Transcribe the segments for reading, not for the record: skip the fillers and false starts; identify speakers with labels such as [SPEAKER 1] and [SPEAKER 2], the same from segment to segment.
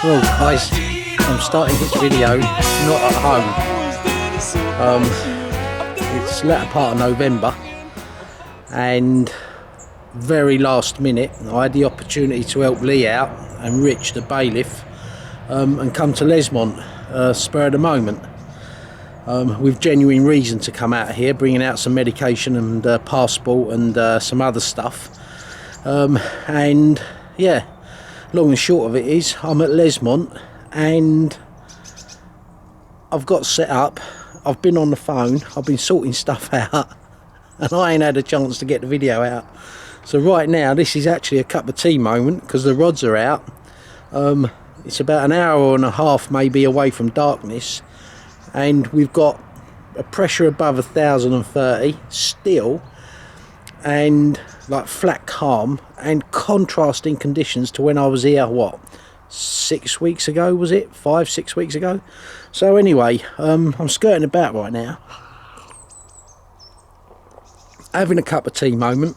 [SPEAKER 1] Well guys, I'm starting this video not at home. It's latter part of November and very last minute I had the opportunity to help Lee out and Rich the bailiff and come to Lesmont spur of the moment with genuine reason to come out here, bringing out some medication and passport and some other stuff, and yeah, long and short of it is I'm at Lesmont and I've got set up, I've been on the phone, I've been sorting stuff out and I ain't had a chance to get the video out. So right now this is actually a cup of tea moment because the rods are out. It's about an hour and a half maybe away from darkness and we've got a pressure above 1030 still and like flat calm and contrasting conditions to when I was here, what, 6 weeks ago, was it? 5-6 weeks ago? So anyway, I'm skirting about right now, having a cup of tea moment,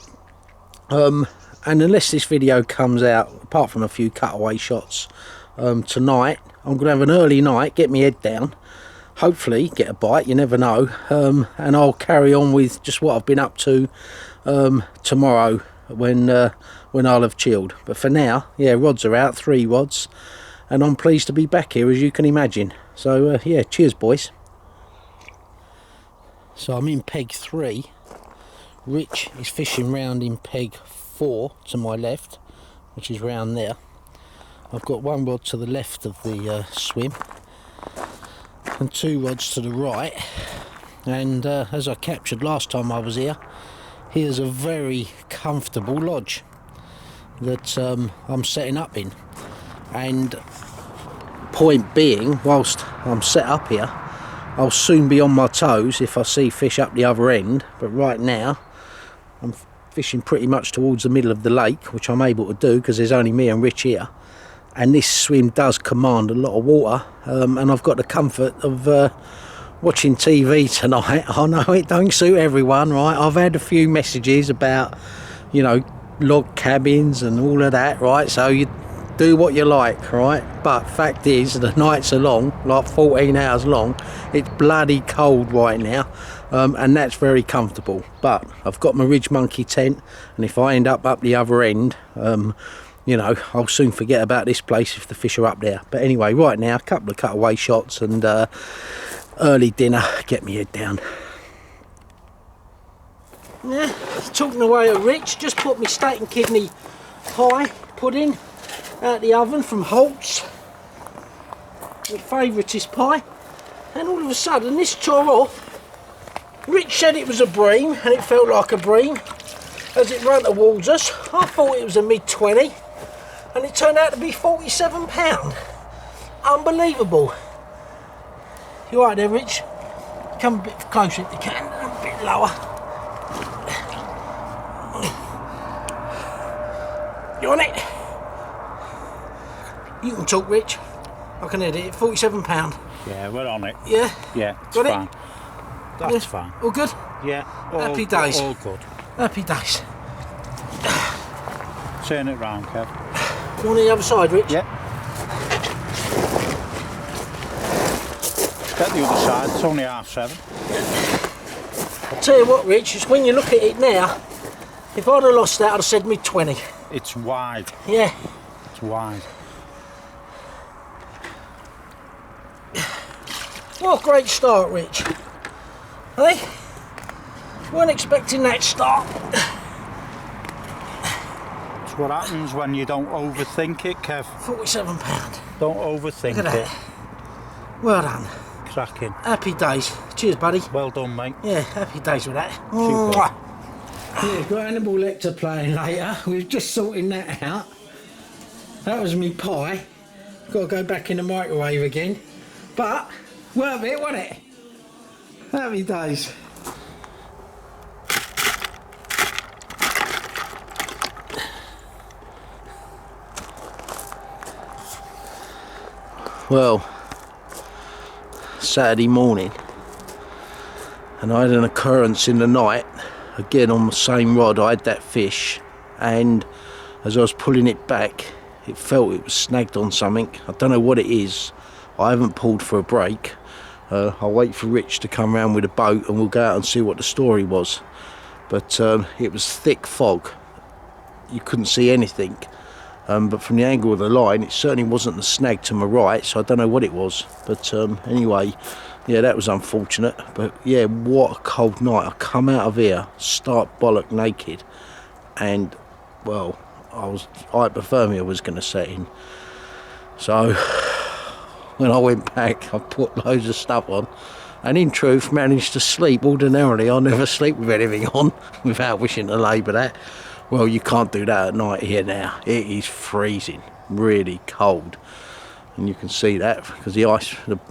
[SPEAKER 1] and unless this video comes out, apart from a few cutaway shots, tonight, I'm going to have an early night, get my head down, hopefully get a bite, you never know, and I'll carry on with just what I've been up to tomorrow when I'll have chilled. But for now, yeah, rods are out, 3 rods, and I'm pleased to be back here as you can imagine. So yeah, cheers boys. So I'm in peg 3, Rich is fishing round in peg 4 to my left, which is round there. I've got 1 rod to the left of the swim and 2 rods to the right, and as I captured last time I was here, here's a very comfortable lodge that I'm setting up in, and point being, whilst I'm set up here, I'll soon be on my toes if I see fish up the other end, but right now I'm fishing pretty much towards the middle of the lake, which I'm able to do because there's only me and Rich here, and this swim does command a lot of water, and I've got the comfort of watching TV tonight. I know it don't suit everyone, right? I've had a few messages about, you know, log cabins and all of that, right? So you do what you like, right? But fact is, the nights are long, like 14 hours long. It's bloody cold right now, and that's very comfortable. But I've got my Ridge Monkey tent, and if I end up the other end, you know, I'll soon forget about this place if the fish are up there. But anyway, right now, a couple of cutaway shots and early dinner, get me head down. Yeah, talking away at Rich, just put me steak and kidney pie pudding out the oven from Holt's, my favouriteest pie, and all of a sudden this tore off. Rich said it was a bream, and it felt like a bream as it ran towards us. I thought it was a mid-20, and it turned out to be £47. Unbelievable. You alright there, Rich? Come a bit closer if you can, a bit lower. You on it? You can talk, Rich. I can edit it. £47.
[SPEAKER 2] Yeah, we're on it.
[SPEAKER 1] Yeah?
[SPEAKER 2] Yeah, it's
[SPEAKER 1] Got
[SPEAKER 2] fine.
[SPEAKER 1] It?
[SPEAKER 2] That's
[SPEAKER 1] Yeah.
[SPEAKER 2] fine.
[SPEAKER 1] All good?
[SPEAKER 2] Yeah.
[SPEAKER 1] Happy days.
[SPEAKER 2] All good.
[SPEAKER 1] Happy days.
[SPEAKER 2] Turn it round, Kev.
[SPEAKER 1] You on the other side, Rich?
[SPEAKER 2] Yeah. Get the other side, it's only 7:30.
[SPEAKER 1] I'll tell you what, Rich, is when you look at it now, if I'd have lost that, I'd have said mid-20.
[SPEAKER 2] It's wide.
[SPEAKER 1] Yeah.
[SPEAKER 2] It's wide.
[SPEAKER 1] What a great start, Rich. Hey? Weren't expecting that start.
[SPEAKER 2] It's what happens when you don't overthink it, Kev.
[SPEAKER 1] £47.
[SPEAKER 2] Don't overthink
[SPEAKER 1] Look at
[SPEAKER 2] it.
[SPEAKER 1] that. Well done.
[SPEAKER 2] Cracking.
[SPEAKER 1] Happy days. Cheers, buddy.
[SPEAKER 2] Well done, mate.
[SPEAKER 1] Yeah, happy days with that.
[SPEAKER 2] Super.
[SPEAKER 1] Yeah, got Hannibal Lecter playing later. We were just sorting that out. That was me pie. Got to go back in the microwave again. But worth it, wasn't it? Happy days. Well, Saturday morning, and I had an occurrence in the night, again on the same rod. I had that fish, and as I was pulling it back, it felt it was snagged on something. I don't know what it is. I haven't pulled for a break. I'll wait for Rich to come round with a boat and we'll go out and see what the story was. But it was thick fog. You couldn't see anything. But from the angle of the line, it certainly wasn't the snag to my right, so I don't know what it was. But anyway, yeah, that was unfortunate. But yeah, what a cold night. I come out of here stark bollock naked, and well, hypothermia was going to set in. So when I went back, I put loads of stuff on, and in truth managed to sleep. Ordinarily I never sleep with anything on without wishing to labour that. Well, you can't do that at night here now. It is freezing, really cold, and you can see that because the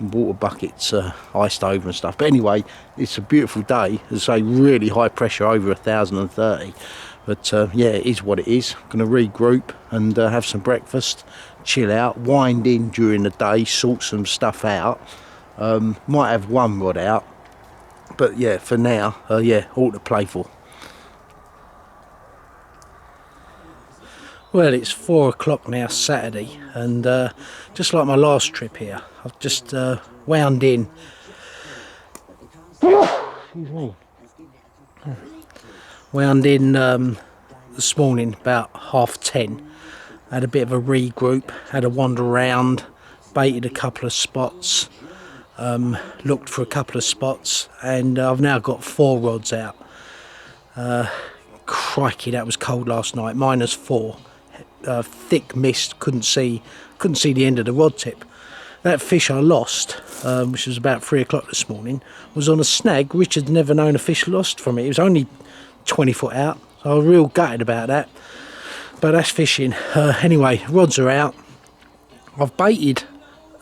[SPEAKER 1] water bucket's iced over and stuff. But anyway, it's a beautiful day. As I say, really high pressure, over 1,030. But yeah, it is what it is. I'm going to regroup and have some breakfast, chill out, wind in during the day, sort some stuff out. Might have one rod out, but yeah, for now, yeah, all to play for. Well, it's 4 o'clock now, Saturday, and just like my last trip here, I've just wound in. Excuse me. Wound in this morning about 10:30. Had a bit of a regroup, had a wander around, baited a couple of spots, looked for a couple of spots, and I've now got 4 rods out. Crikey, that was cold last night, -4. Thick mist, couldn't see the end of the rod tip. That fish I lost, which was about 3 o'clock this morning, was on a snag. Richard's never known a fish lost from it. It was only 20 foot out, so I was real gutted about that. But that's fishing. Anyway, rods are out. I've baited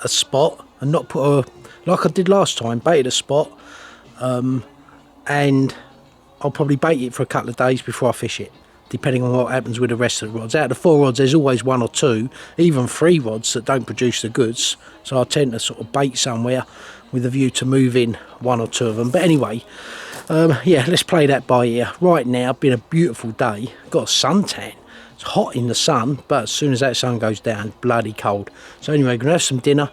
[SPEAKER 1] a spot and not put a, like I did last time, baited a spot, and I'll probably bait it for a couple of days before I fish it, depending on what happens with the rest of the rods. Out of the 4 rods, there's always 1 or 2, even 3 rods that don't produce the goods. So I tend to sort of bait somewhere with a view to move in 1 or 2 of them. But anyway, yeah, let's play that by ear. Right now, been a beautiful day. Got a suntan. It's hot in the sun, but as soon as that sun goes down, bloody cold. So anyway, gonna have some dinner,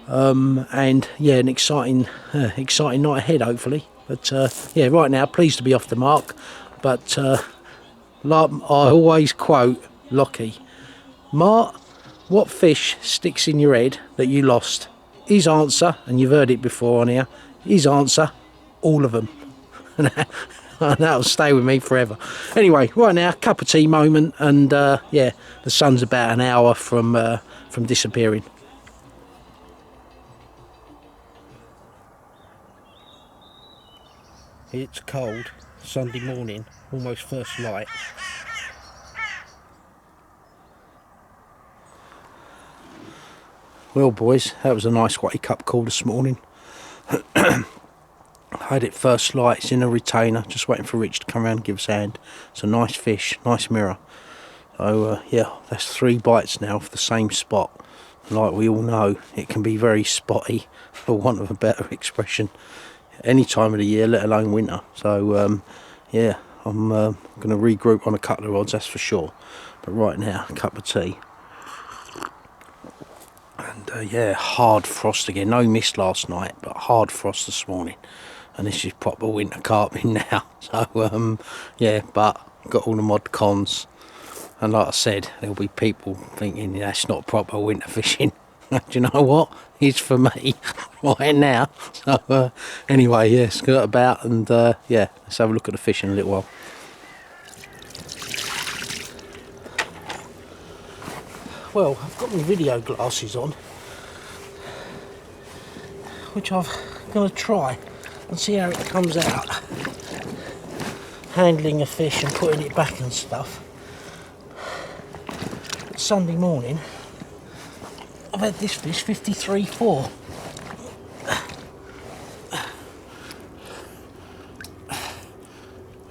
[SPEAKER 1] and yeah, an exciting night ahead, hopefully. But yeah, right now, pleased to be off the mark. But like I always quote Lockie, Mart, what fish sticks in your head that you lost? His answer, and you've heard it before on here, his answer, all of them. And that'll stay with me forever. Anyway, right now, cup of tea moment, and yeah, the sun's about an hour from disappearing. It's cold, Sunday morning, almost first light. Well boys, that was a nice wake up call this morning. I had it first light, it's in a retainer, just waiting for Rich to come around and give us a hand. It's a nice fish, nice mirror. So yeah, that's 3 bites now off the same spot. Like we all know, it can be very spotty, for want of a better expression, any time of the year, let alone winter. So yeah, I'm going to regroup on a couple of rods, that's for sure. But right now, a cup of tea. And yeah, hard frost again. No mist last night, but hard frost this morning. And this is proper winter carping now. So yeah, but got all the mod cons. And like I said, there'll be people thinking that's not proper winter fishing. Do you know what? It's for me right now. So anyway, yeah, skirt about, and yeah, let's have a look at the fish in a little while. Well, I've got my video glasses on, which I'm going to try and see how it comes out. Handling a fish and putting it back and stuff. Sunday morning, I've had this fish 53.4.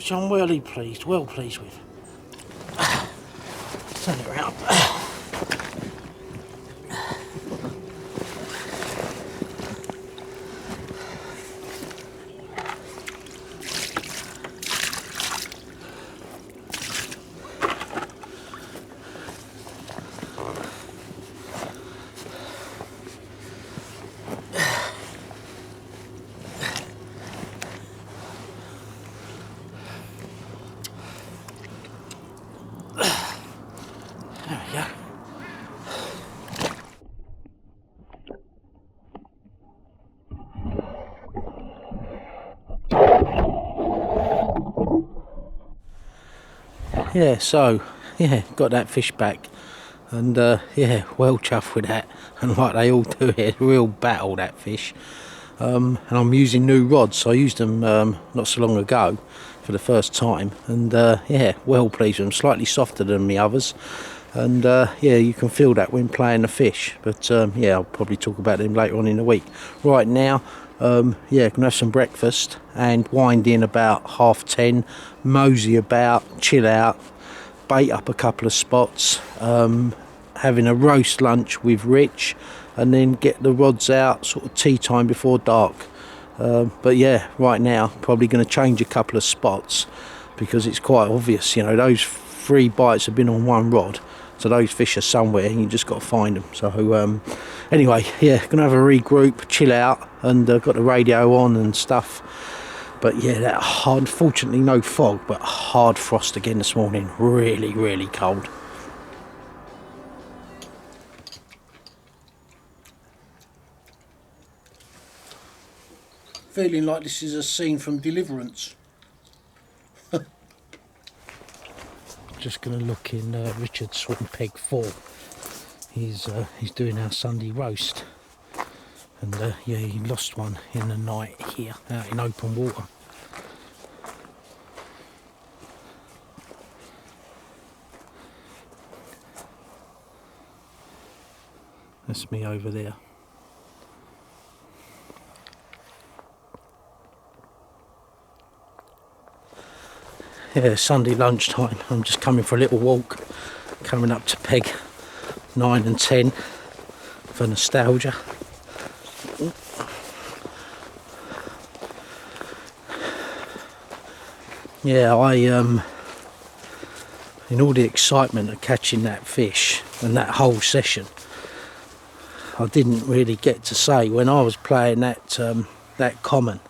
[SPEAKER 1] which I'm well pleased with. Turn it around. There we go. Yeah, so yeah, got that fish back, and yeah, well chuffed with that. And like they all do, it's a real battle, that fish. And I'm using new rods, so I used them not so long ago for the first time, and yeah, well pleased with them. Slightly softer than the others, and yeah, you can feel that when playing the fish. But yeah, I'll probably talk about them later on in the week. Right now, yeah, gonna have some breakfast and wind in about 10:30, mosey about, chill out, bait up a couple of spots, having a roast lunch with Rich, and then get the rods out sort of tea time before dark. But yeah, right now probably going to change a couple of spots, because it's quite obvious, you know, those 3 bites have been on one rod, so those fish are somewhere and you just got to find them. So anyway, yeah, gonna have a regroup, chill out, and got the radio on and stuff. But yeah, that hard, unfortunately no fog, but hard frost again this morning. Really cold. Feeling like this is a scene from Deliverance. Just going to look in Richard's swim peg 4. He's doing our Sunday roast, and yeah, he lost one in the night here out in open water. That's me over there. Yeah, Sunday lunchtime. I'm just coming for a little walk, coming up to peg 9 and 10 for nostalgia. Yeah, in all the excitement of catching that fish and that whole session, I didn't really get to say when I was playing that common,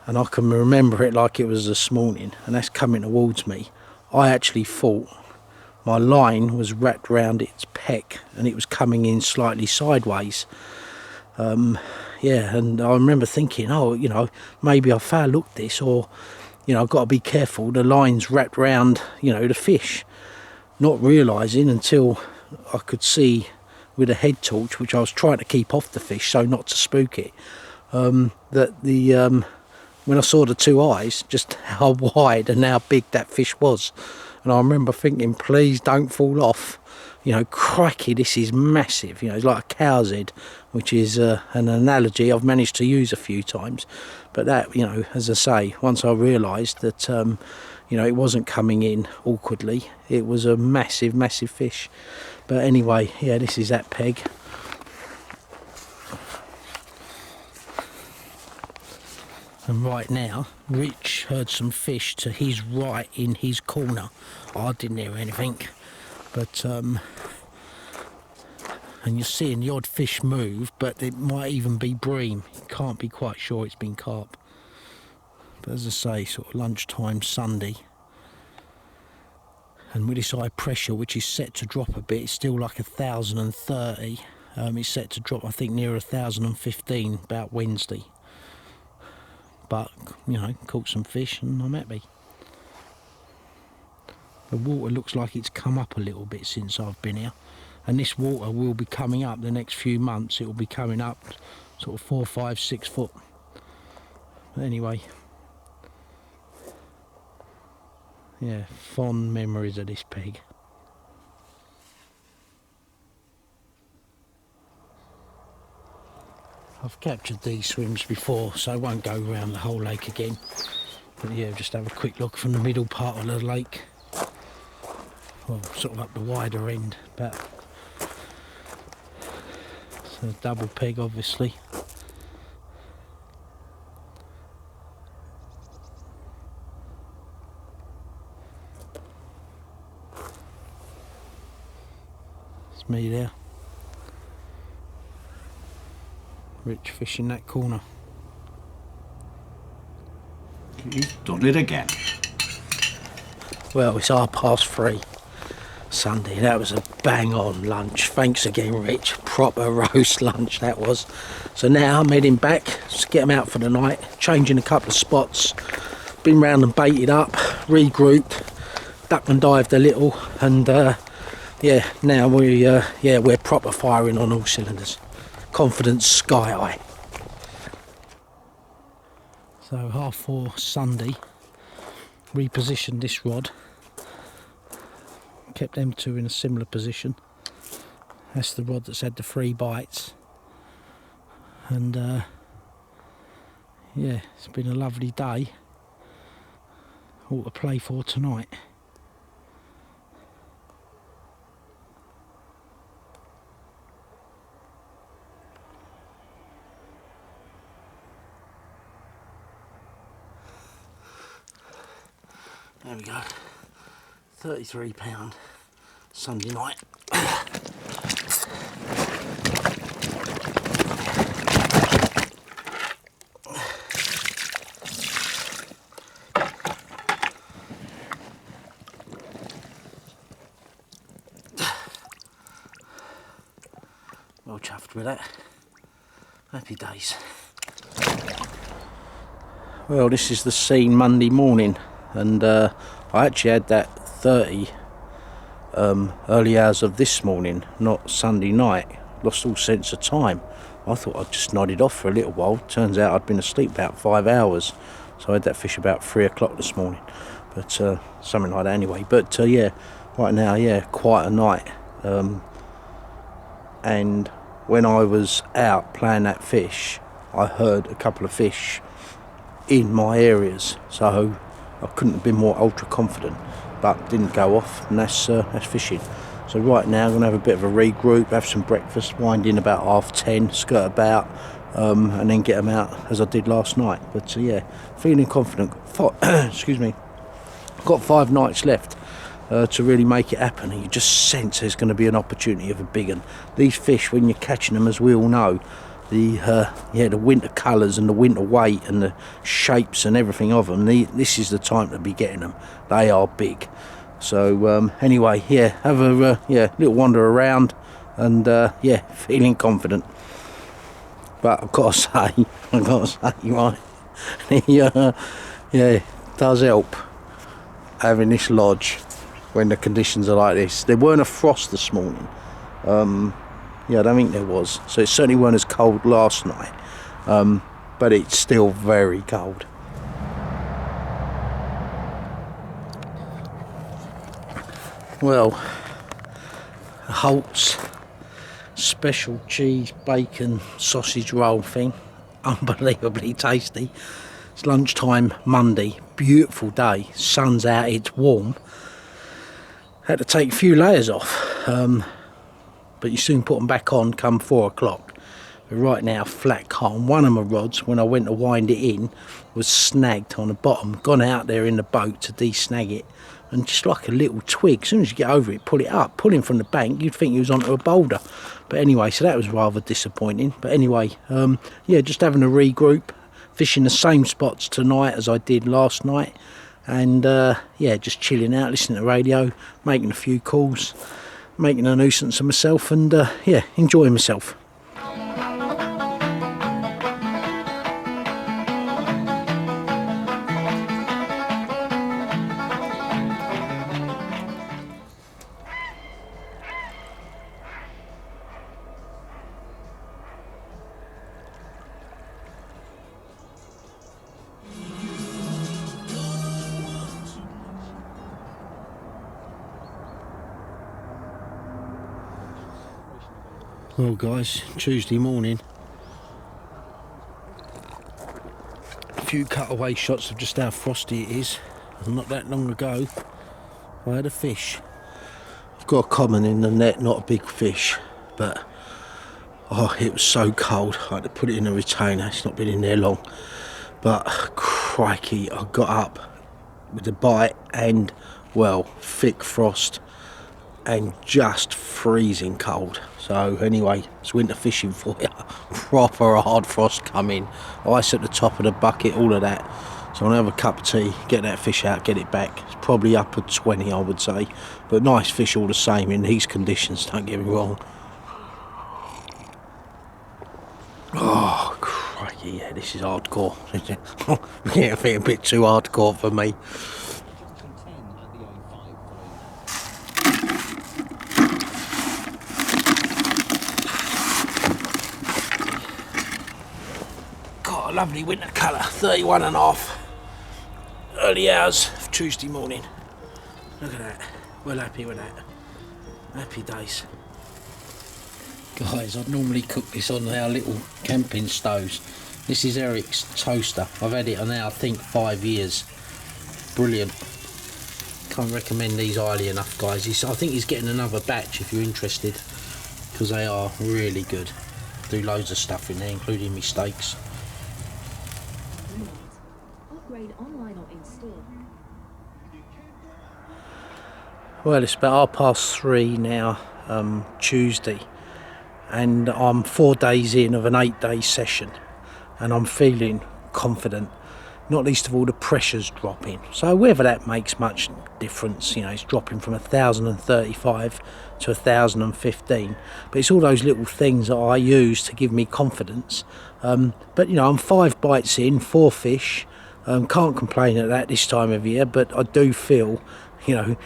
[SPEAKER 1] and I can remember it like it was this morning, and that's coming towards me. I actually thought my line was wrapped around its peck and it was coming in slightly sideways. Yeah, and I remember thinking, oh, you know, maybe I foul looked this, or, you know, I've got to be careful, the line's wrapped round, you know, the fish. Not realising until I could see with a head torch, which I was trying to keep off the fish so not to spook it, that the when I saw the 2 eyes, just how wide and how big that fish was. And I remember thinking, please don't fall off. You know, crikey, this is massive. You know, it's like a cow's head, which is an analogy I've managed to use a few times. But that, you know, as I say, once I realised that, you know, it wasn't coming in awkwardly, it was a massive fish. But anyway, yeah, this is that peg. And right now, Rich heard some fish to his right in his corner. I didn't hear anything, but and you're seeing the odd fish move, but it might even be bream. You can't be quite sure it's been carp. But as I say, sort of lunchtime Sunday, and with this high pressure, which is set to drop a bit, it's still like 1,030. It's set to drop, I think, near 1,015 about Wednesday. But, you know, caught some fish and I'm happy. The water looks like it's come up a little bit since I've been here, and this water will be coming up the next few months. It will be coming up sort of 4, 5, 6 foot. But anyway, yeah, fond memories of this peg. I've captured these swims before, so I won't go around the whole lake again. But yeah, just have a quick look from the middle part of the lake. Well, sort of up the wider end, but it's a double peg, obviously. It's me there. Rich fishing that corner.
[SPEAKER 2] He's done it again.
[SPEAKER 1] Well, it's 3:30 Sunday. That was a bang on lunch. Thanks again, Rich. Proper roast lunch that was. So now I'm heading back to get them out for the night, changing a couple of spots. Been round and baited up, regrouped, duck and dived a little, and yeah, now we're proper firing on all cylinders. Confidence sky high. So 4:30 Sunday, repositioned this rod, kept them two in a similar position. That's the rod that's had the 3 bites, and yeah, it's been a lovely day. All to play for tonight. There we go, £33 Sunday night. Well chuffed with that. Happy days. Well, this is the scene Monday morning, and I actually had that 30 early hours of this morning, not Sunday night. Lost all sense of time. I thought I'd just nodded off for a little while. Turns out I'd been asleep about 5 hours, so I had that fish about 3 o'clock this morning, but something like that anyway. But yeah, right now, yeah, quite a night. And when I was out playing that fish, I heard a couple of fish in my areas, so I couldn't have been more ultra confident, but didn't go off, and that's fishing. So right now I'm going to have a bit of a regroup, have some breakfast, wind in about 10:30, skirt about, and then get them out as I did last night. But yeah, feeling confident. Excuse me. Got 5 nights left to really make it happen, and you just sense there's going to be an opportunity of a big one. These fish, when you're catching them, as we all know, the winter colours and the winter weight and the shapes and everything of them, this is the time to be getting them. They are big. So anyway, yeah, have a little wander around, and yeah, feeling confident. But I've got to say, right, yeah, it does help having this lodge when the conditions are like this. There weren't a frost this morning. Yeah, I don't think there was. So it certainly weren't as cold last night, but it's still very cold. Well, Holt's special cheese bacon sausage roll thing, unbelievably tasty. It's lunchtime Monday, beautiful day, sun's out, it's warm. Had to take a few layers off, but you soon put them back on come 4 o'clock. But right now, flat calm. One of my rods, when I went to wind it in, was snagged on the bottom. Gone out there in the boat to de-snag it, and just like a little twig, as soon as you get over it, pull it up. Pulling from the bank, you'd think you was onto a boulder. But anyway, so that was rather disappointing. But anyway, yeah, just having a regroup, fishing the same spots tonight as I did last night, and yeah, just chilling out, listening to radio, making a few calls, making a nuisance of myself, and yeah, enjoying myself. Well guys, Tuesday morning, few cutaway shots of just how frosty it is. Not that long ago I had a fish. I've got a common in the net, not a big fish, but oh, it was so cold I had to put it in a retainer. It's not been in there long, but crikey, I got up with a bite and, well, thick frost and just freezing cold. So anyway, it's winter fishing for you. Proper hard frost coming, ice at the top of the bucket, all of that. So I'll have a cup of tea, get that fish out, get it back. It's probably up at 20, I would say, but nice fish all the same in these conditions, don't get me wrong. Oh crikey, yeah, this is hardcore. Yeah, I think a bit too hardcore for me. Got a lovely winter colour, 31.5. Early hours of Tuesday morning. Look at that. Well happy with that. Happy days. Guys, I'd normally cook this on our little camping stoves. This is Eric's toaster. I've had it on now, I think, 5 years. Brilliant. Can't recommend these highly enough, guys. I think he's getting another batch if you're interested, because they are really good. Do loads of stuff in there, including my steaks.
[SPEAKER 3] Upgrade online or in store.
[SPEAKER 1] Well, it's about 3:30 now, Tuesday, and I'm 4 days in of an 8-day session, and I'm feeling confident, not least of all the pressure's dropping. So whether that makes much difference, you know, it's dropping from 1,035 to 1,015, but it's all those little things that I use to give me confidence. But you know, I'm 5 bites in, 4 fish. Can't complain at that this time of year, but I do feel, you know,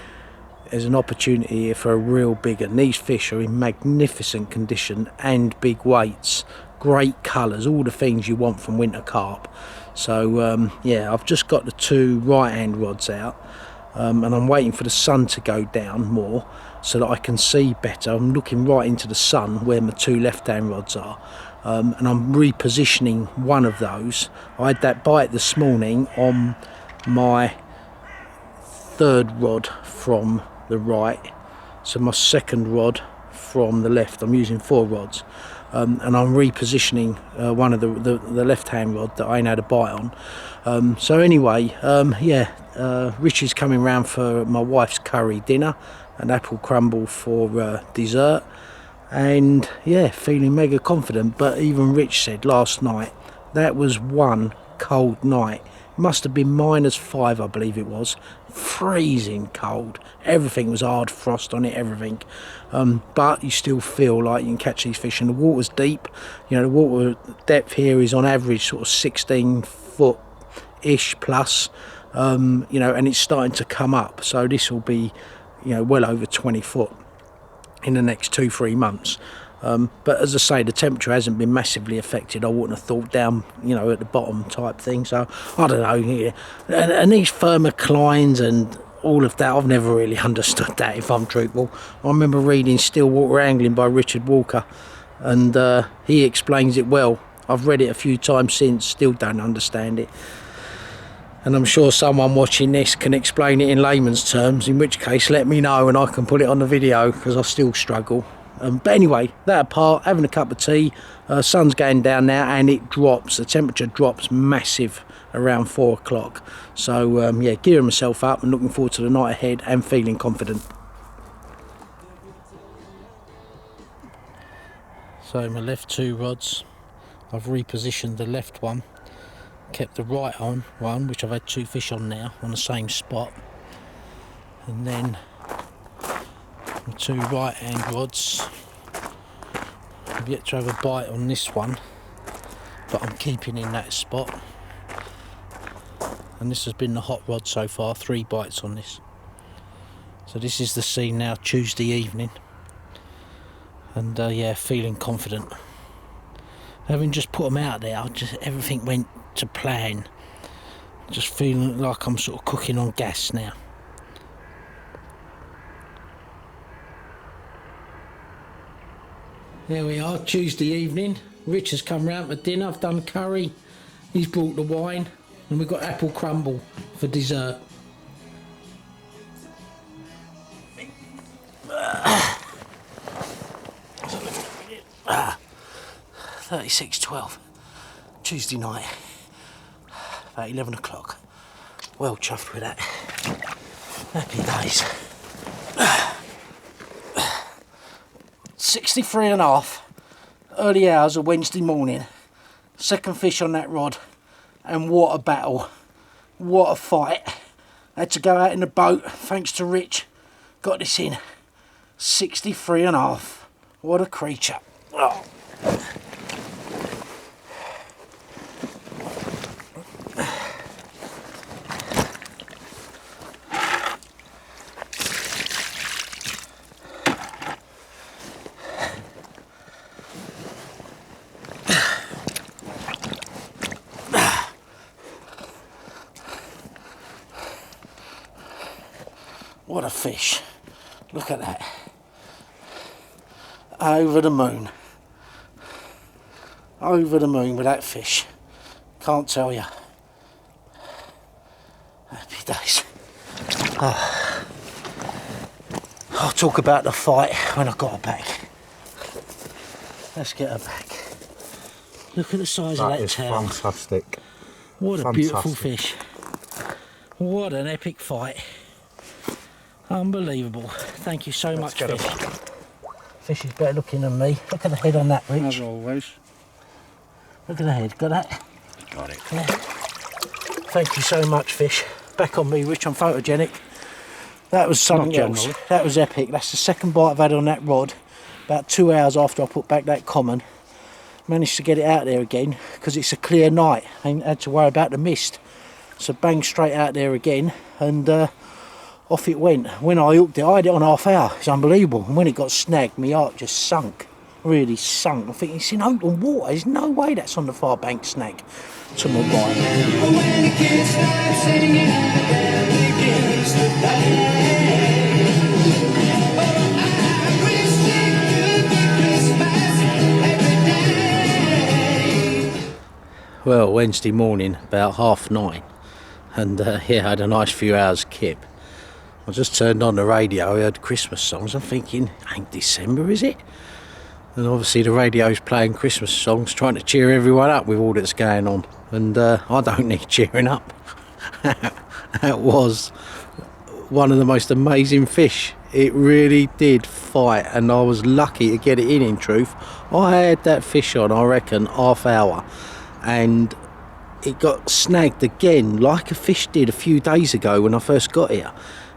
[SPEAKER 1] there's an opportunity here for a real big one. These fish are in magnificent condition and big weights, great colours, all the things you want from winter carp. So yeah, I've just got the 2 right hand rods out, and I'm waiting for the sun to go down more so that I can see better. I'm looking right into the sun where my 2 left hand rods are, and I'm repositioning one of those. I had that bite this morning on my 3rd rod from the right, so my 2nd rod from the left. I'm using 4 rods, and I'm repositioning one of the left hand rod that I ain't had a bite on. So anyway, yeah, Richie's coming round for my wife's curry dinner and apple crumble for dessert, and yeah, feeling mega confident. But even Rich said last night that was one cold night. Must have been -5, I believe it was. Freezing cold. Everything was hard frost on it, everything. But you still feel like you can catch these fish, and the water's deep. You know, the water depth here is on average sort of 16 foot ish plus. You know, and it's starting to come up. So this will be, you know, well over 20 foot in the next 2-3 months. But as I say, the temperature hasn't been massively affected. I wouldn't have thought down, you know, at the bottom type thing. So I don't know. Yeah. And these thermoclines and all of that, I've never really understood that, if I'm truthful. I remember reading Stillwater Angling by Richard Walker, and he explains it well. I've read it a few times since, still don't understand it. And I'm sure someone watching this can explain it in layman's terms, in which case let me know and I can put it on the video, because I still struggle. But anyway, that apart, having a cup of tea, sun's going down now, and it drops, the temperature drops massive around 4 o'clock. So yeah, gearing myself up and looking forward to the night ahead and feeling confident. So my left 2 rods, I've repositioned the left one, kept the right on one, which I've had 2 fish on now on the same spot, and then my 2 right hand rods. I've yet to have a bite on this one, but I'm keeping in that spot, and this has been the hot rod so far, 3 bites on this. So this is the scene now, Tuesday evening, and yeah, feeling confident. Having just put them out there, everything went to plan. Just feeling like I'm sort of cooking on gas now. There we are, Tuesday evening. Rich has come round for dinner. I've done curry. He's brought the wine. And we've got apple crumble for dessert. 36:12, Tuesday night, about 11 o'clock. Well chuffed with that. Happy days. 63.5, early hours of Wednesday morning. Second fish on that rod, and what a battle, what a fight. Had to go out in the boat, thanks to Rich, got this in. 63.5, what a creature. Oh. What a fish. Look at that. Over the moon. Over the moon with that fish. Can't tell you. Happy days. Oh. I'll talk about the fight when I got her back. Let's get her back. Look at the size of that tail.
[SPEAKER 2] That is fantastic.
[SPEAKER 1] What a beautiful fish. What an epic fight. Unbelievable. Thank you so much, fish. Fish is better looking than me. Look at the head on that, Rich.
[SPEAKER 2] As always.
[SPEAKER 1] Look at the head. Got that?
[SPEAKER 2] Got it.
[SPEAKER 1] Yeah. Thank you so much, fish. Back on me, Rich. I'm photogenic. That was something else. That was epic. That's the second bite I've had on that rod. About 2 hours after I put back that common. Managed to get it out there again because it's a clear night. I ain't had to worry about the mist. So bang straight out there again, and off it went. When I hooked it, I had it on half hour. It's unbelievable. And when it got snagged, my heart just sunk. Really sunk. I'm thinking, it's in open water. There's no way that's on the far bank snag. To my right. When the kids start singing, and begins to play. Well, Wednesday morning, about 9:30, and yeah, I had a nice few hours kip. I just turned on the radio, I heard Christmas songs. I'm thinking, ain't December, is it? And obviously the radio's playing Christmas songs, trying to cheer everyone up with all that's going on. And I don't need cheering up. That was one of the most amazing fish. It really did fight, and I was lucky to get it in truth. I had that fish on, I reckon, half hour, and it got snagged again, like a fish did a few days ago when I first got here,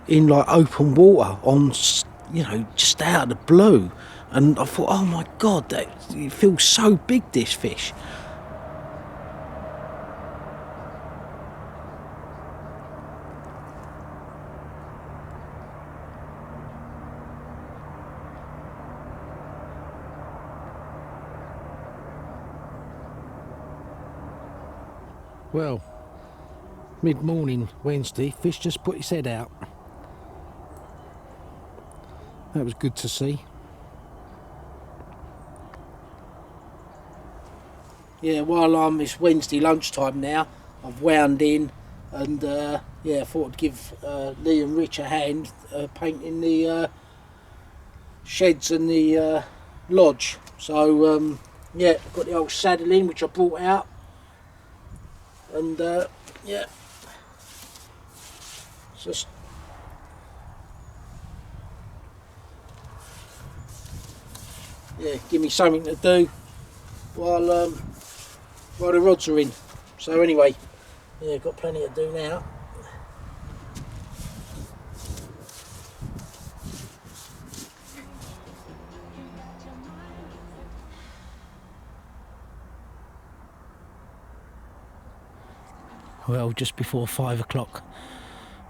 [SPEAKER 1] in like open water, on, you know, just out of the blue. And I thought, oh my God, it feels so big, this fish. Well, mid-morning Wednesday, fish just put his head out. That was good to see. Yeah, while it's Wednesday lunchtime now, I've wound in, and yeah, I thought I'd give Lee and Rich a hand painting the sheds and the lodge. So yeah, I've got the old saddle in, which I brought out, and yeah, just give me something to do while the rods are in. So anyway, yeah, got plenty to do now. Well, just before 5 o'clock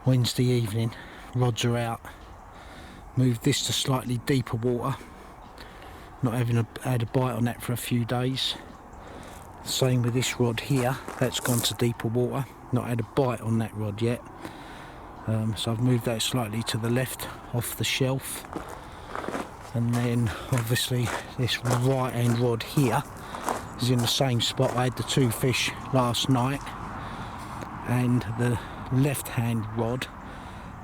[SPEAKER 1] Wednesday evening, rods are out. Moved this to slightly deeper water. Not having had a bite on that for a few days. Same with this rod here, that's gone to deeper water. Not had a bite on that rod yet. So I've moved that slightly to the left off the shelf. And then obviously this right hand rod here is in the same spot I had the two fish last night. and the left hand rod,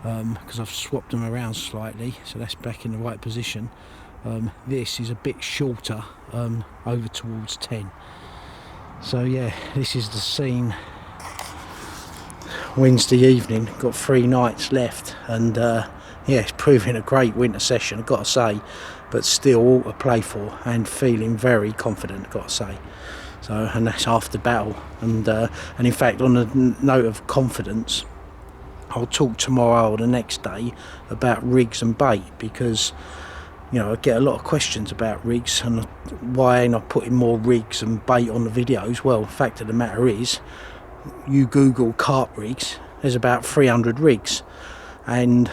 [SPEAKER 1] because I've swapped them around slightly, so that's back in the right position. This is a bit shorter, over towards 10. So yeah, this is the scene Wednesday evening. Got 3 nights left, and yeah, it's proving a great winter session, I've got to say, but still all to play for and feeling very confident, I've got to say. So, and that's after battle, and in fact, on the note of confidence, I'll talk tomorrow or the next day about rigs and bait, because you know, I get a lot of questions about rigs and why ain't I putting more rigs and bait on the videos. Well, the fact of the matter is, you Google carp rigs, there's about 300 rigs, and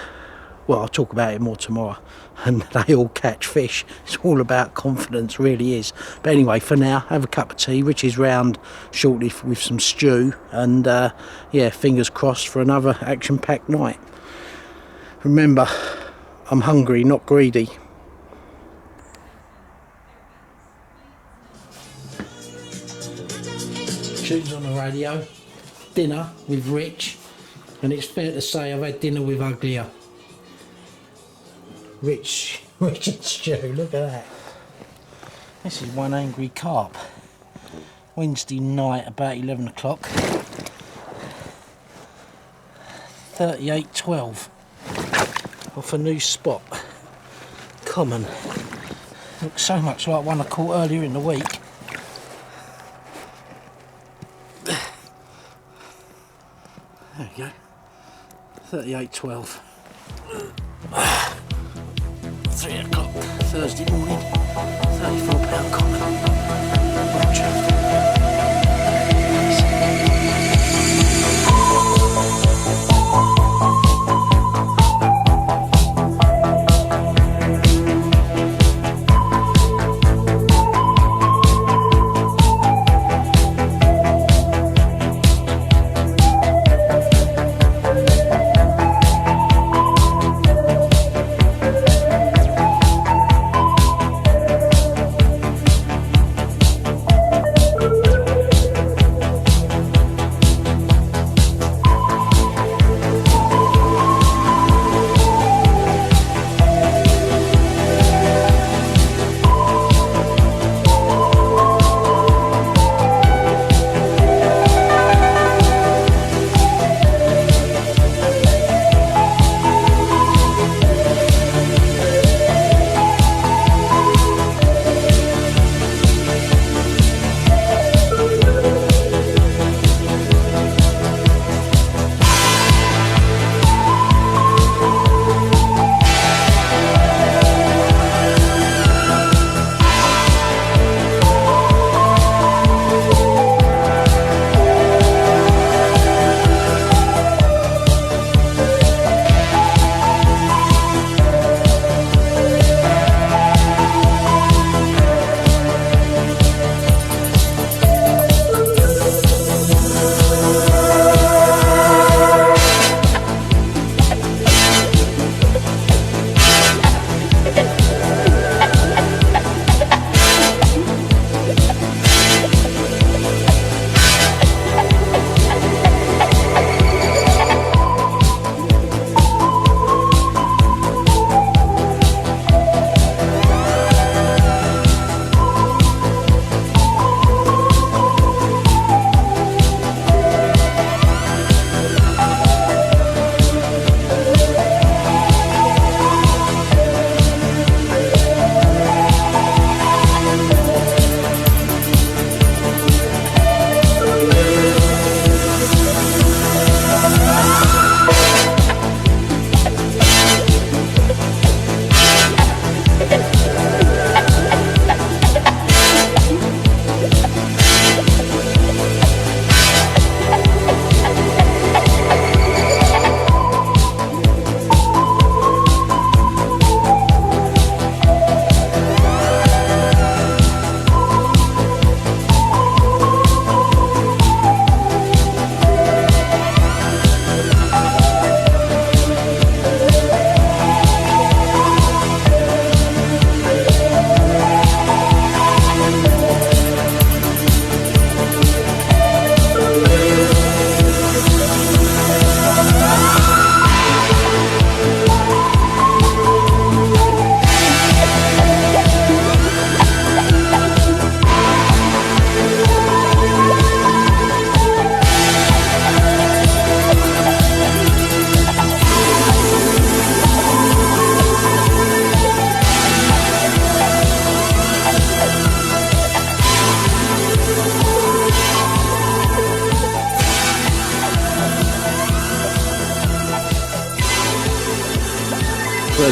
[SPEAKER 1] well, I'll talk about it more tomorrow, and they all catch fish. It's all about confidence, really is. But anyway, for now, have a cup of tea. Rich is round shortly with some stew, and yeah, fingers crossed for another action-packed night. Remember, I'm hungry, not greedy. Tunes on the radio, dinner with Rich, and it's fair to say I've had dinner with uglier. Rich and stew, look at that. This is one angry carp. Wednesday night about 11 o'clock. 38.12 off a new spot. Common. Looks so much like one I caught earlier in the week. There you go. 38.12. 3 o'clock Thursday morning. £34 common. Well chuffed.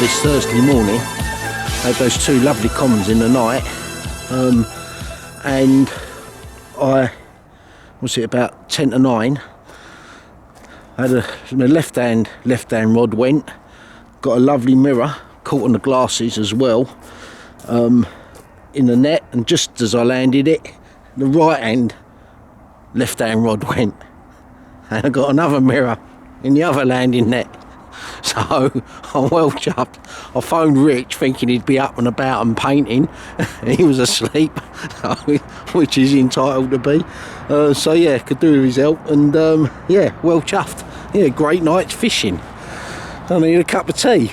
[SPEAKER 1] this Thursday morning. Had those two lovely commons in the night, and I was it about 10 to 9. I had my left hand rod went, got a lovely mirror, caught on the glasses as well, in the net, and just as I landed it, the left hand rod went, and I got another mirror in the other landing net. So I'm well chuffed. I phoned Rich thinking he'd be up and about and painting. He was asleep, which he's entitled to be. So yeah, could do with his help, and yeah, well chuffed. Yeah, great night's fishing. I need a cup of tea.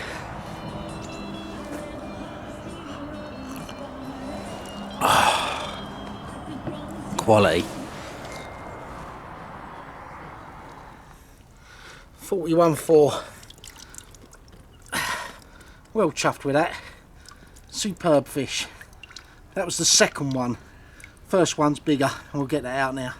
[SPEAKER 1] Quality. 41.4. Well chuffed with that. Superb fish. That was the second one. First one's bigger, and we'll get that out now.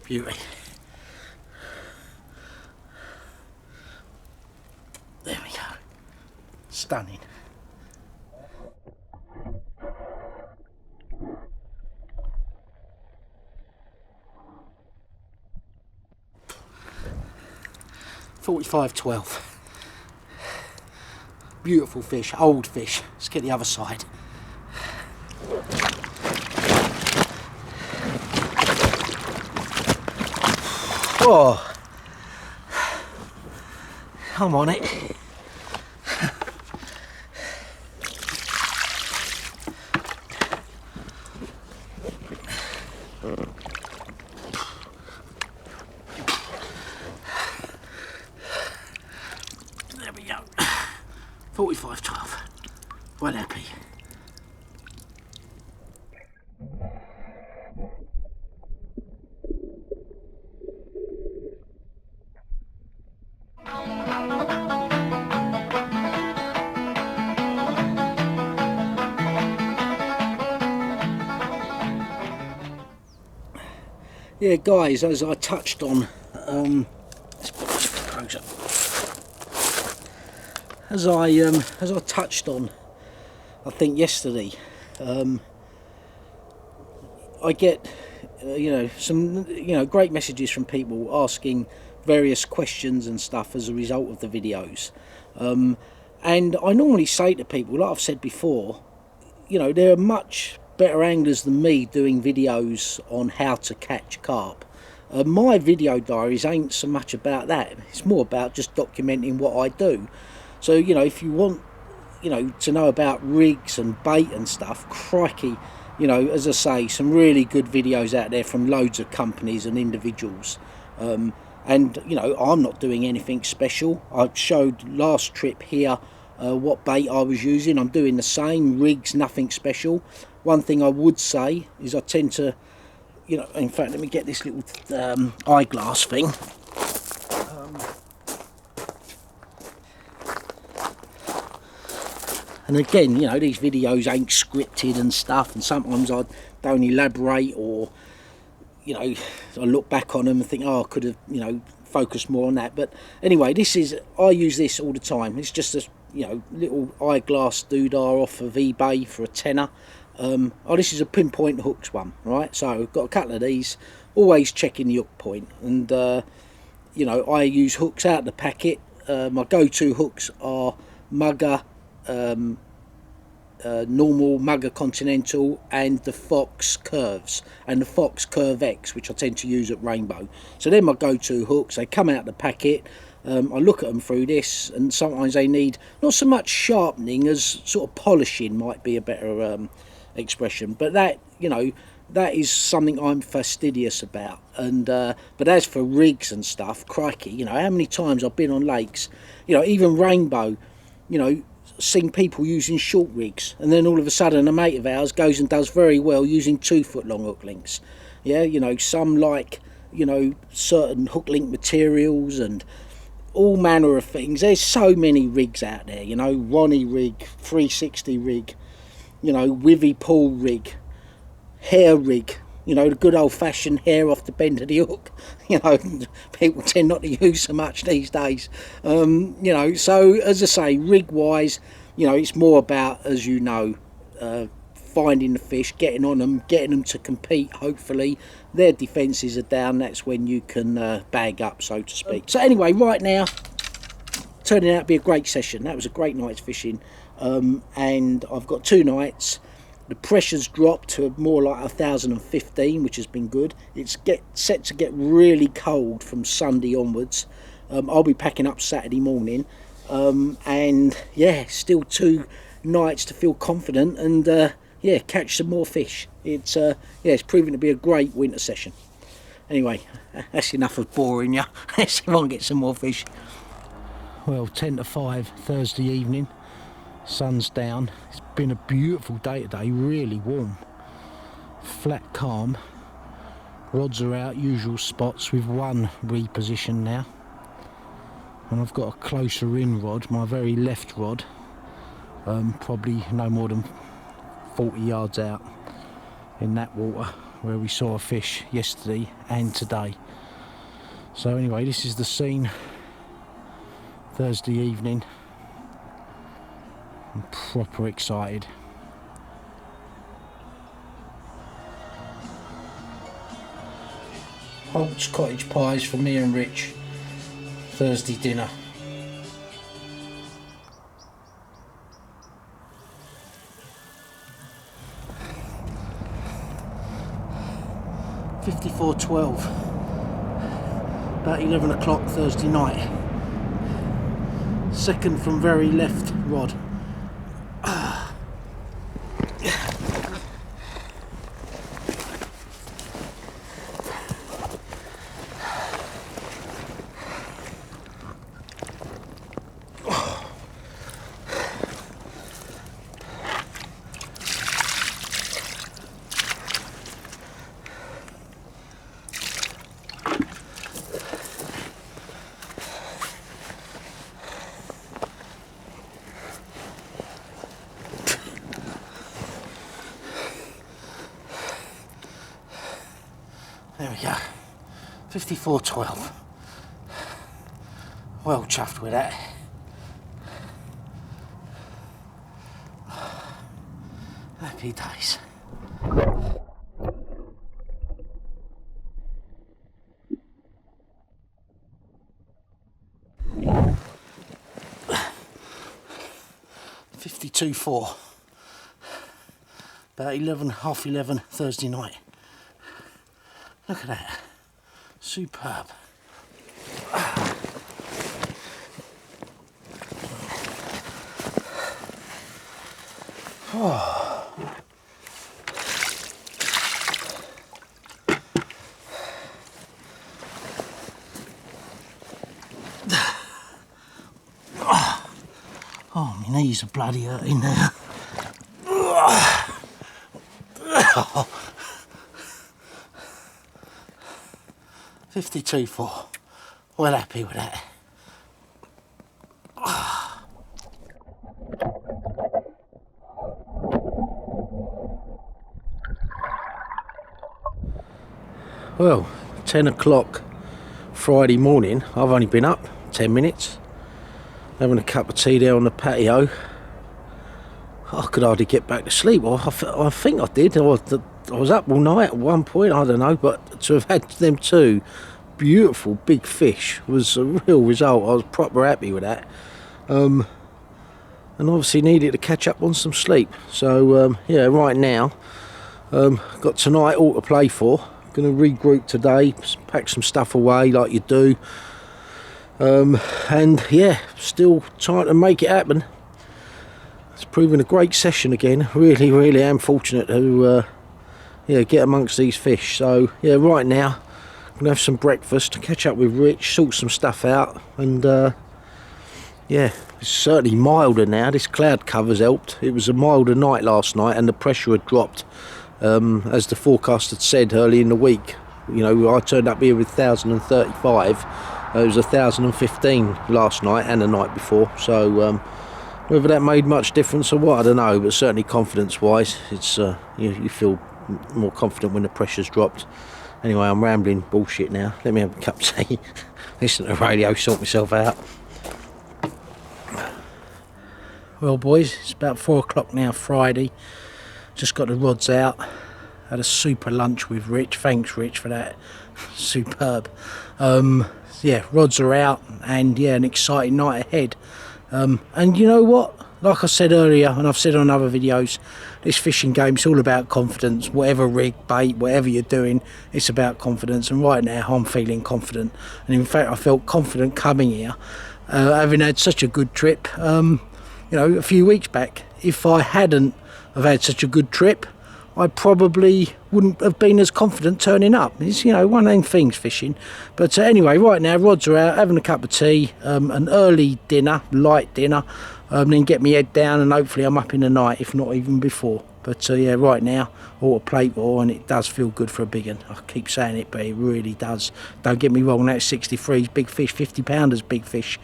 [SPEAKER 1] Beauty. There we go. Stunning. $45.12. Beautiful fish, old fish. Let's get the other side. Oh, I'm on it. There we go. 45.12. Well happy. Yeah, guys, as I touched on, let's put this closer. As I touched on, I think yesterday, I get, some, great messages from people asking various questions and stuff as a result of the videos, and I normally say to people, like I've said before, there are much better anglers than me doing videos on how to catch carp. My video diaries ain't so much about that. It's more about just documenting what I do. So if you want to know about rigs and bait and stuff, crikey, as I say, some really good videos out there from loads of companies and individuals. And I'm not doing anything special. I showed last trip here what bait I was using. I'm doing the same. Rigs, nothing special. One thing I would say is I tend to, in fact, let me get this little eyeglass thing. And again, these videos ain't scripted and stuff, and sometimes I don't elaborate, or, I look back on them and think, oh, I could have, focused more on that. But anyway, I use this all the time. It's just a, little eyeglass doodah off of eBay for a tenner. This is a pinpoint hooks one, right? So I've got a couple of these, always checking the hook point, and I use hooks out of the packet. My go-to hooks are Mugger, normal Mugger Continental, and the Fox Curves, and the Fox Curve X, which I tend to use at Rainbow. So they're my go-to hooks. They come out of the packet. I look at them through this, and sometimes they need not so much sharpening as sort of polishing might be a better expression, but that that is something I'm fastidious about. And but as for rigs and stuff, crikey, how many times I've been on lakes, even Rainbow, seen people using short rigs, and then all of a sudden a mate of ours goes and does very well using 2 foot long hook links. Yeah, you know, some like, you know, certain hook link materials and all manner of things. There's so many rigs out there, you know, Ronnie rig, 360 rig, you know, Wivy Pool rig, hair rig, you know, the good old-fashioned hair off the bend of the hook. You know, people tend not to use so much these days. You know, so as I say, rig-wise, you know, it's more about, as you know, finding the fish, getting on them, getting them to compete. Hopefully their defences are down. That's when you can bag up, so to speak. So anyway, right now, turning out to be a great session. That was a great night's fishing, and I've got 2 nights. The pressure's dropped to more like 1,015, which has been good. It's set to get really cold from Sunday onwards. I'll be packing up Saturday morning, and yeah, still 2 nights to feel confident and yeah, catch some more fish. It's yeah, it's proving to be a great winter session. Anyway, that's enough of boring you. Let's see if I can get some more fish. Well, 10 to 5 Thursday evening. Sun's down. It's been a beautiful day today, really warm, flat calm. Rods are out, usual spots, with 1 repositioned now, and I've got a closer in rod, my very left rod, probably no more than 40 yards out in that water where we saw a fish yesterday and today. So anyway, this is the scene Thursday evening. I'm proper excited. Holt's cottage pies for me and Rich. Thursday dinner. $54.12. About 11 o'clock Thursday night. Second from very left rod. There we go, 54.12. Well chuffed with that. Happy days. $52.4. About 11, half 11 Thursday night. Look at that. Superb. Oh. Oh, my knees are bloody hurting now. Oh. 52.4. Well happy with that. Well, 10 o'clock Friday morning. I've only been up 10 minutes, having a cup of tea there on the patio. I could hardly get back to sleep. I think I did. I was up all night at one point, I don't know, but to have had them 2 beautiful big fish was a real result. I was proper happy with that, and obviously needed to catch up on some sleep. So yeah, right now got tonight all to play for. Going to regroup today, pack some stuff away like you do, and yeah, still trying to make it happen. It's proven a great session again. Really am fortunate to yeah, get amongst these fish. So yeah, right now I'm gonna have some breakfast, catch up with Rich, sort some stuff out, and yeah, it's certainly milder now. This cloud cover's helped. It was a milder night last night and the pressure had dropped, as the forecast had said early in the week. You know, I turned up here with 1,035. It was 1,015 last night and the night before. So whether that made much difference or what, I don't know. But certainly confidence-wise, it's you feel more confident when the pressure's dropped. Anyway, I'm rambling bullshit now. Let me have a cup of tea, listen to the radio, sort myself out. Well, boys, it's about 4 o'clock now, Friday. Just got the rods out. Had a super lunch with Rich. Thanks, Rich, for that. Superb. Yeah, rods are out, and yeah, an exciting night ahead. And you know what? Like I said earlier, and I've said on other videos, this fishing game's all about confidence. Whatever rig, bait, whatever you're doing, it's about confidence. And right now, I'm feeling confident. And in fact, I felt confident coming here, having had such a good trip. You know, a few weeks back, if I hadn't have had such a good trip, I probably wouldn't have been as confident turning up. It's, you know, one of them things, fishing. But anyway, right now, rods are out, having a cup of tea, an early dinner, light dinner, then get my head down, and hopefully I'm up in the night, if not even before. But yeah, right now, all a plate raw, and it does feel good for a big one. I keep saying it, but it really does. Don't get me wrong, that's 63's big fish, 50 pounders big fish.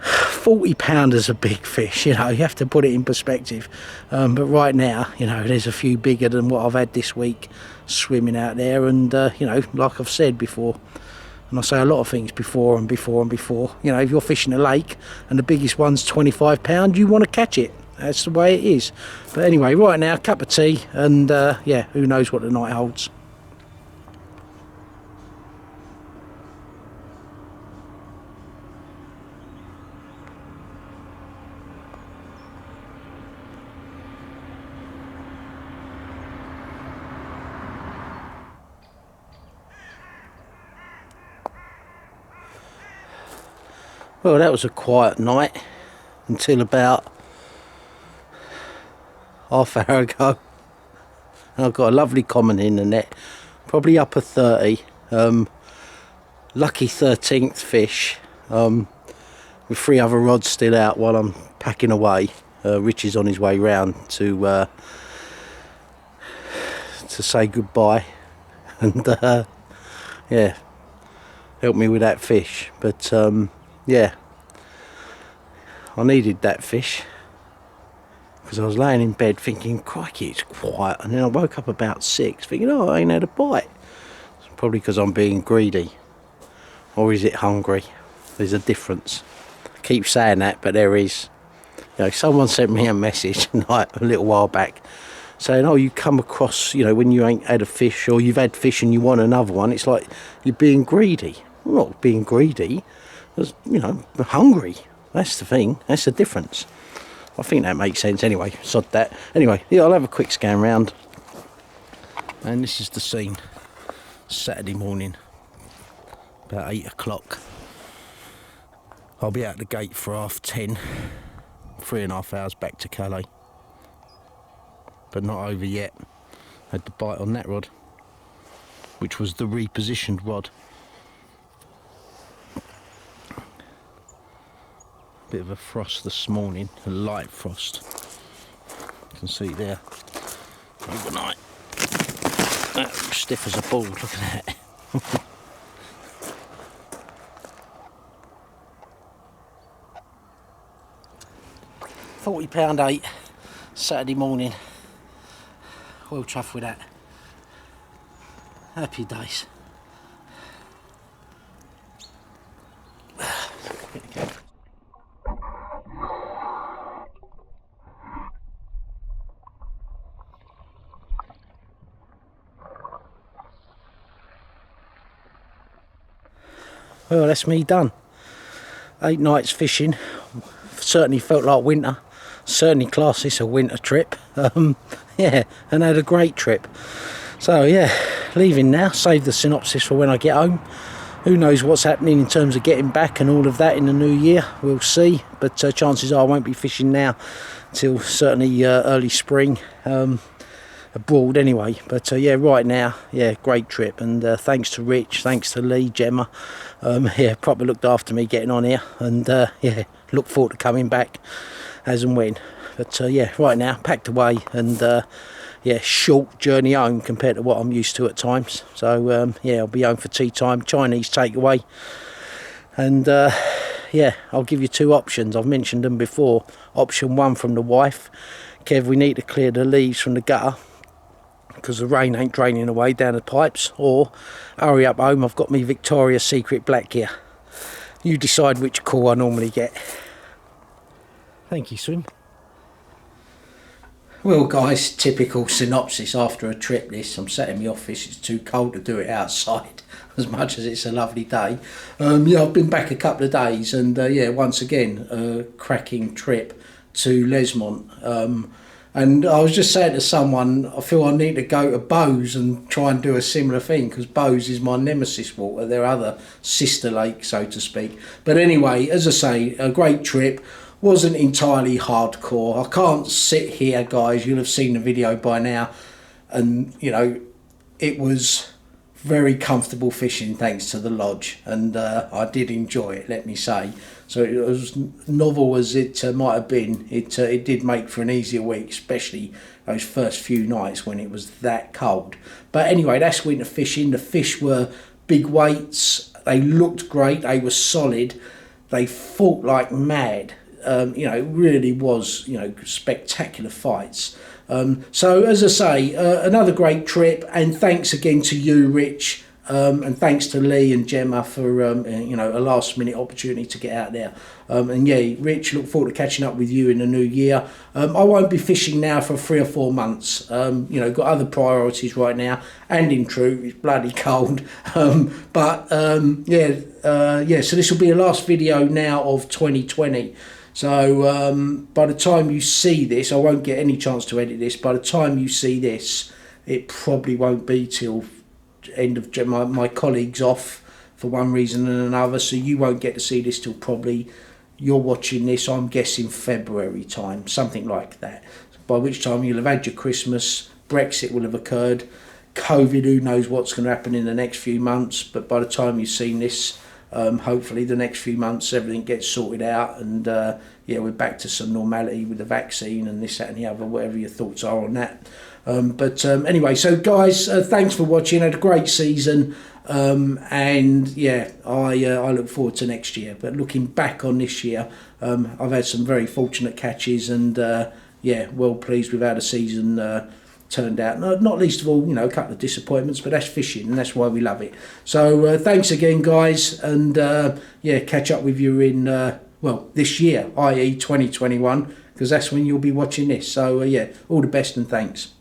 [SPEAKER 1] 40 pounders a big fish, you know, you have to put it in perspective. But right now, you know, there's a few bigger than what I've had this week swimming out there. And you know, like I've said before, and I say a lot of things before and before and before, you know, if you're fishing a lake and the biggest one's 25 pound, you want to catch it. That's the way it is. But anyway, right now, cup of tea, and yeah, who knows what the night holds. Well, that was a quiet night until about half an hour ago. And I've got a lovely comment in the net, probably upper 30. Lucky 13th fish, with 3 other rods still out while I'm packing away. Rich is on his way round to say goodbye and yeah, help me with that fish. But yeah, I needed that fish because I was laying in bed thinking, crikey, it's quiet. And then I woke up about 6 thinking, oh, I ain't had a bite. It's probably because I'm being greedy. Or is it hungry? There's a difference. I keep saying that, but there is. You know, someone sent me a message like a little while back saying, oh, you come across, you know, when you ain't had a fish or you've had fish and you want another one, it's like you're being greedy. I'm not being greedy. You know, hungry. That's the thing. That's the difference. I think that makes sense anyway. Sod that. Anyway, yeah, I'll have a quick scan round. And this is the scene. Saturday morning, about 8 o'clock. I'll be out the gate for 10:30. 3.5 hours back to Calais. But not over yet. Had the bite on that rod, which was the repositioned rod. Bit of a frost this morning, a light frost. You can see there, overnight. That was stiff as a ball, look at that. £40.8, Saturday morning. Well chuffed with that. Happy days. Well, that's me done. 8 nights fishing. Certainly felt like winter. Certainly class this a winter trip. Yeah, and had a great trip. So yeah, leaving now. Save the synopsis for when I get home. Who knows what's happening in terms of getting back and all of that in the new year. We'll see. But chances are I won't be fishing now till certainly early spring. Abroad anyway, but yeah, right now, yeah, great trip, and thanks to Rich, thanks to Lee, Gemma, yeah, proper looked after me getting on here, and yeah, look forward to coming back as and when. But yeah, right now packed away, and yeah, short journey home compared to what I'm used to at times. So yeah, I'll be home for tea time, Chinese takeaway, and yeah, I'll give you two options. I've mentioned them before. Option one from the wife: Kev, we need to clear the leaves from the gutter because the rain ain't draining away down the pipes. Or hurry up home, I've got me Victoria's Secret black here. You decide which call I normally get. Thank you, Swim. Well guys, typical synopsis after a trip this. I'm sat in my office, it's too cold to do it outside as much as it's a lovely day. Yeah, I've been back a couple of days, and yeah, once again, a cracking trip to Lesmont. And I was just saying to someone, I feel I need to go to Bowes and try and do a similar thing, because Bowes is my nemesis water, their other sister lake, so to speak. But anyway, as I say, a great trip. Wasn't entirely hardcore. I can't sit here, guys, you'll have seen the video by now, and you know, it was very comfortable fishing thanks to the lodge, and I did enjoy it, let me say. So it was novel as it might have been, it did make for an easier week, especially those first few nights when it was that cold. But anyway, that's winter fishing. The fish were big weights, they looked great, they were solid, they fought like mad. You know, it really was, you know, spectacular fights. So as I say, another great trip, and thanks again to you, Rich, and thanks to Lee and Gemma for you know, a last minute opportunity to get out there. And yeah, Rich, look forward to catching up with you in the new year. I won't be fishing now for 3 or 4 months. You know, got other priorities right now, and in truth, it's bloody cold. But yeah, yeah. So this will be the last video now of 2020. So by the time you see this, I won't get any chance to edit this. By the time you see this, it probably won't be till end of my colleague's off for one reason and another, so you won't get to see this till probably, you're watching this, I'm guessing February time, something like that. By which time you'll have had your Christmas, Brexit will have occurred, COVID, who knows what's going to happen in the next few months, but by the time you've seen this, hopefully the next few months everything gets sorted out, and yeah, we're back to some normality with the vaccine and this, that and the other, whatever your thoughts are on that. But anyway, so guys, thanks for watching. Had a great season, and yeah, I look forward to next year. But looking back on this year, I've had some very fortunate catches, and yeah, well pleased with how the season turned out. Not least of all, you know, a couple of disappointments, but that's fishing, and that's why we love it. So thanks again, guys, and yeah, catch up with you in well, this year, i.e. 2021, because that's when you'll be watching this. So yeah, all the best and thanks.